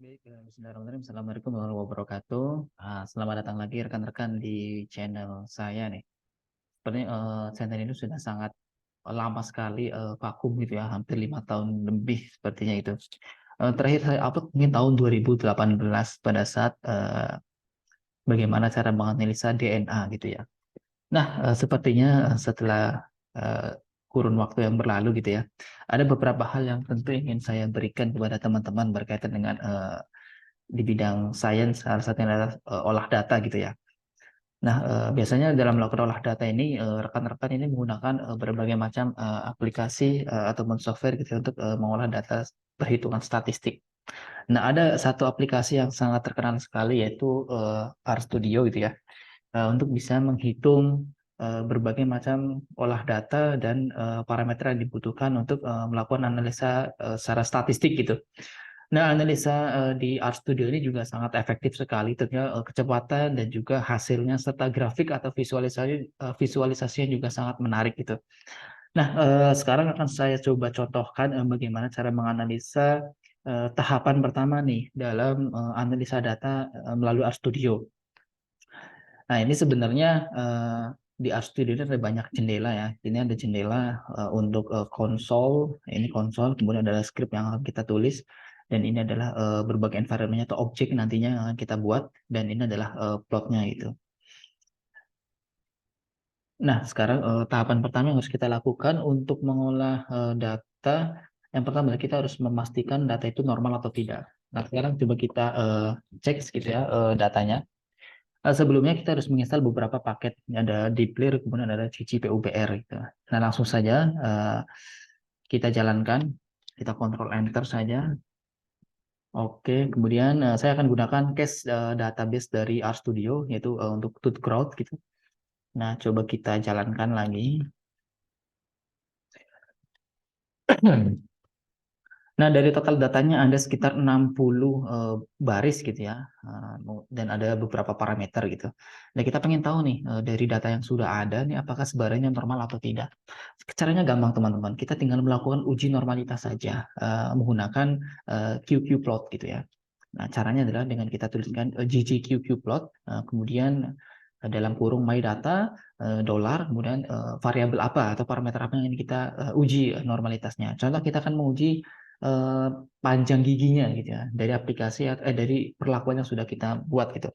Baik, bismillahirrahmanirrahim. Assalamualaikum warahmatullahi wabarakatuh. Selamat datang lagi rekan-rekan di channel saya nih. Sepertinya channel ini sudah sangat lama sekali vakum gitu ya, hampir 5 tahun lebih sepertinya itu. Terakhir saya upload mungkin tahun 2018 pada saat bagaimana cara menganalisa DNA gitu ya. Nah, sepertinya setelah eh, kurun waktu yang berlalu gitu ya, ada beberapa hal yang tentu ingin saya berikan kepada teman-teman berkaitan dengan di bidang sains, salah satunya adalah olah data gitu ya. Nah, biasanya dalam melakukan olah data ini, rekan-rekan ini menggunakan berbagai macam aplikasi ataupun software gitu ya untuk mengolah data perhitungan statistik. Nah, ada satu aplikasi yang sangat terkenal sekali yaitu RStudio gitu ya, untuk bisa menghitung berbagai macam olah data dan parameter yang dibutuhkan untuk melakukan analisa secara statistik gitu. Nah, analisa di RStudio ini juga sangat efektif sekali, tentunya kecepatan dan juga hasilnya serta grafik atau visualisasinya juga sangat menarik gitu. Nah, sekarang akan saya coba contohkan bagaimana cara menganalisa tahapan pertama nih dalam analisa data melalui RStudio. Nah, ini sebenarnya di RStudio ini ada banyak jendela ya. Ini ada jendela untuk konsol, ini konsol, kemudian ada script yang akan kita tulis, dan ini adalah berbagai environment atau objek nantinya yang akan kita buat, dan ini adalah plotnya itu. Nah, sekarang tahapan pertama yang harus kita lakukan untuk mengolah data, yang pertama kita harus memastikan data itu normal atau tidak. Nah, sekarang coba kita cek gitu ya datanya. Sebelumnya kita harus menginstal beberapa paket. Ada dplyr, kemudian ada ccpubr gitu. Nah, langsung saja kita jalankan. Kita kontrol enter saja. Oke, kemudian saya akan gunakan case database dari RStudio, yaitu untuk toothgrowth gitu. Nah, coba kita jalankan lagi. Nah, dari total datanya ada sekitar 60 baris gitu ya, dan ada beberapa parameter gitu. Nah, kita pengen tahu nih dari data yang sudah ada nih apakah sebarannya normal atau tidak. Caranya gampang teman-teman, kita tinggal melakukan uji normalitas saja menggunakan QQ-plot gitu ya. Nah, caranya adalah dengan kita tuliskan ggqqplot, kemudian dalam kurung my data dolar, kemudian variabel apa atau parameter apa yang ingin kita uji normalitasnya. Contoh kita akan menguji eh, panjang giginya gitu ya dari aplikasi dari perlakuan yang sudah kita buat gitu.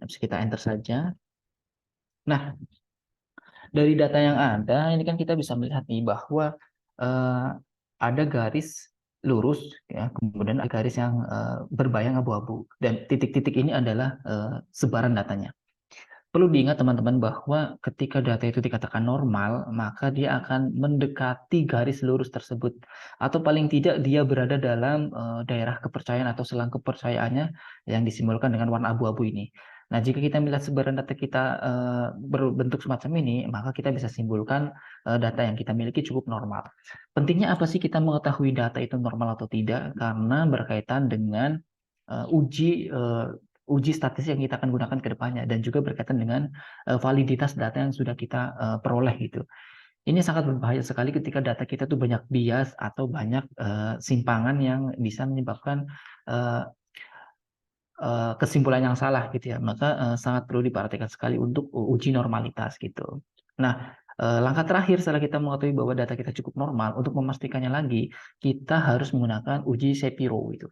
Bisa kita enter saja. Nah, dari data yang ada ini kan kita bisa melihat nih bahwa eh, ada garis lurus ya, kemudian ada garis yang berbayang abu-abu, dan titik-titik ini adalah sebaran datanya. Perlu diingat teman-teman bahwa ketika data itu dikatakan normal, maka dia akan mendekati garis lurus tersebut. Atau paling tidak dia berada dalam daerah kepercayaan atau selang kepercayaannya yang disimbolkan dengan warna abu-abu ini. Nah, jika kita melihat sebaran data kita berbentuk semacam ini, maka kita bisa simpulkan data yang kita miliki cukup normal. Pentingnya apa sih kita mengetahui data itu normal atau tidak? Karena berkaitan dengan uji statistik yang kita akan gunakan ke depannya, dan juga berkaitan dengan validitas data yang sudah kita peroleh gitu. Ini sangat berbahaya sekali ketika data kita tuh banyak bias atau banyak simpangan yang bisa menyebabkan eh, kesimpulan yang salah gitu ya. Maka sangat perlu diperhatikan sekali untuk uji normalitas gitu. Nah, langkah terakhir setelah kita mengetahui bahwa data kita cukup normal, untuk memastikannya lagi, kita harus menggunakan uji Shapiro itu.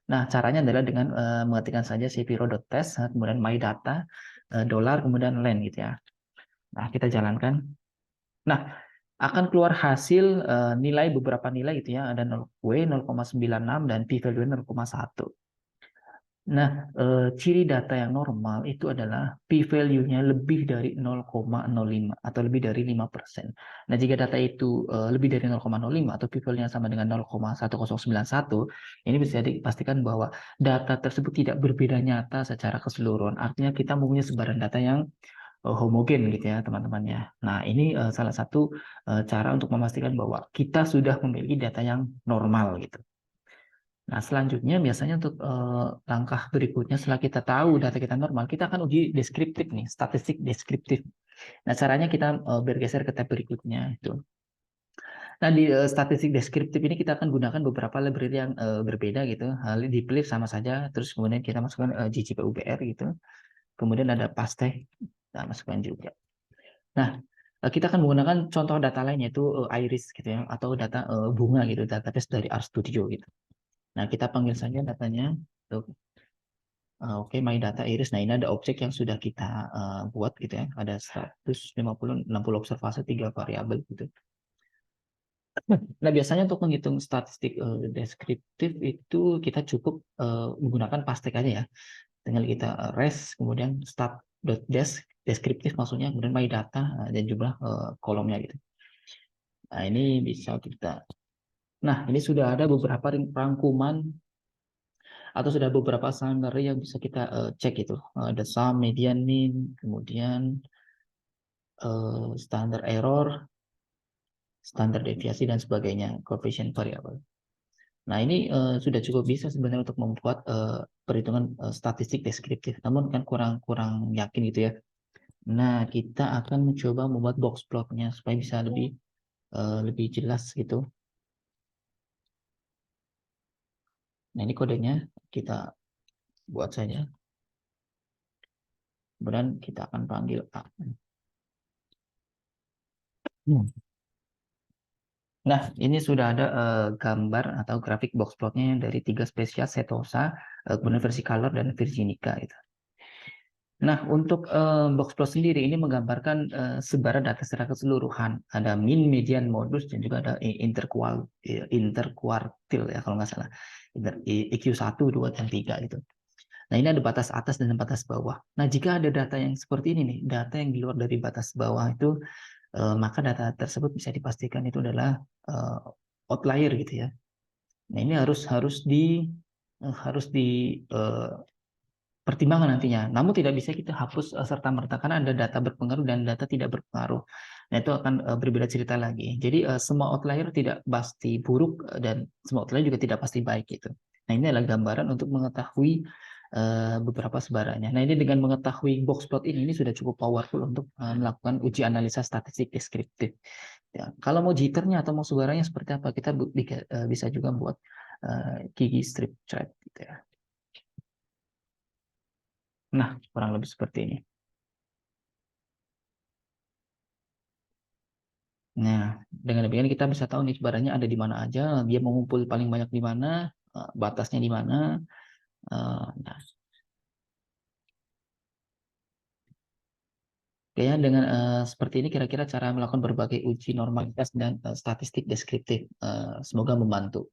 Nah, caranya adalah dengan mengetikkan saja cpro.test, kemudian my data, dolar, kemudian len gitu ya. Nah, kita jalankan. Nah, akan keluar hasil nilai beberapa nilai gitu ya. Ada 0W, 0,96, dan p-value 0,1. Nah, ciri data yang normal itu adalah p-value-nya lebih dari 0,05 atau lebih dari 5%. Nah, jika data itu lebih dari 0,05 atau p-value-nya sama dengan 0,1091, ini bisa dipastikan bahwa data tersebut tidak berbeda nyata secara keseluruhan. Artinya kita mempunyai sebaran data yang homogen gitu ya, teman-teman ya. Nah, ini salah satu cara untuk memastikan bahwa kita sudah memiliki data yang normal gitu. Nah, selanjutnya biasanya untuk langkah berikutnya setelah kita tahu data kita normal, kita akan uji deskriptif nih, statistik deskriptif. Nah, caranya kita bergeser ke tab berikutnya itu. Nah, di statistik deskriptif ini kita akan gunakan beberapa library yang berbeda gitu. Hal ini dipilih sama saja, terus kemudian kita masukkan GJPUBR gitu. Kemudian ada paste, kita masukkan juga. Nah, kita akan menggunakan contoh data lain yaitu iris gitu ya, atau data bunga gitu, database dari RStudio gitu. Nah, kita panggil saja datanya. Oke, my data iris. Nah, ini ada objek yang sudah kita buat gitu ya. Ada 150, 60 observasi, 3 variabel gitu. Nah, biasanya untuk menghitung statistik deskriptif itu kita cukup menggunakan pastek aja ya. Tinggal kita res, kemudian stat.des, deskriptif maksudnya, kemudian my data, dan jumlah kolomnya gitu. Nah, ini bisa kita. Nah, ini sudah ada beberapa rangkuman atau sudah beberapa summary yang bisa kita cek itu. Ada sum, median, mean, kemudian standar error, standar deviasi, dan sebagainya, coefficient variable. Nah, ini sudah cukup bisa sebenarnya untuk membuat perhitungan statistik deskriptif. Namun kan kurang yakin gitu ya. Nah, kita akan mencoba membuat box plotnya supaya bisa lebih jelas gitu. Nah, ini kodenya kita buat saja. Kemudian kita akan panggil A. Nah, ini sudah ada gambar atau grafik box plotnya dari 3 spesies Setosa, kemudian versi color dan Virginica itu. Nah, untuk box plot sendiri ini menggambarkan sebaran data secara keseluruhan. Ada mean, median, modus, dan juga ada interkuartil ya kalau nggak salah. IQ1, 2, dan 3 itu. Nah, ini ada batas atas dan batas bawah. Nah, jika ada data yang seperti ini nih, data yang di luar dari batas bawah itu, maka data tersebut bisa dipastikan itu adalah outlier gitu ya. Nah, ini harus di pertimbangan nantinya. Namun tidak bisa kita hapus serta merta karena ada data berpengaruh dan data tidak berpengaruh. Nah, itu akan berbeda cerita lagi. Jadi semua outlier tidak pasti buruk dan semua outlier juga tidak pasti baik gitu. Nah, ini adalah gambaran untuk mengetahui beberapa sebarannya. Nah, ini dengan mengetahui box plot ini sudah cukup powerful untuk melakukan uji analisa statistik deskriptif. Ya, kalau mau jitternya atau mau sebarannya seperti apa, kita bisa juga buat gigi strip chart gitu ya. Nah, kurang lebih seperti ini. Nah, dengan demikian kita bisa tahu nih sebenarnya ada di mana aja, dia mengumpul paling banyak di mana, batasnya di mana. Nah, kayaknya dengan seperti ini kira-kira cara melakukan berbagai uji normalitas dan statistik deskriptif. Semoga membantu.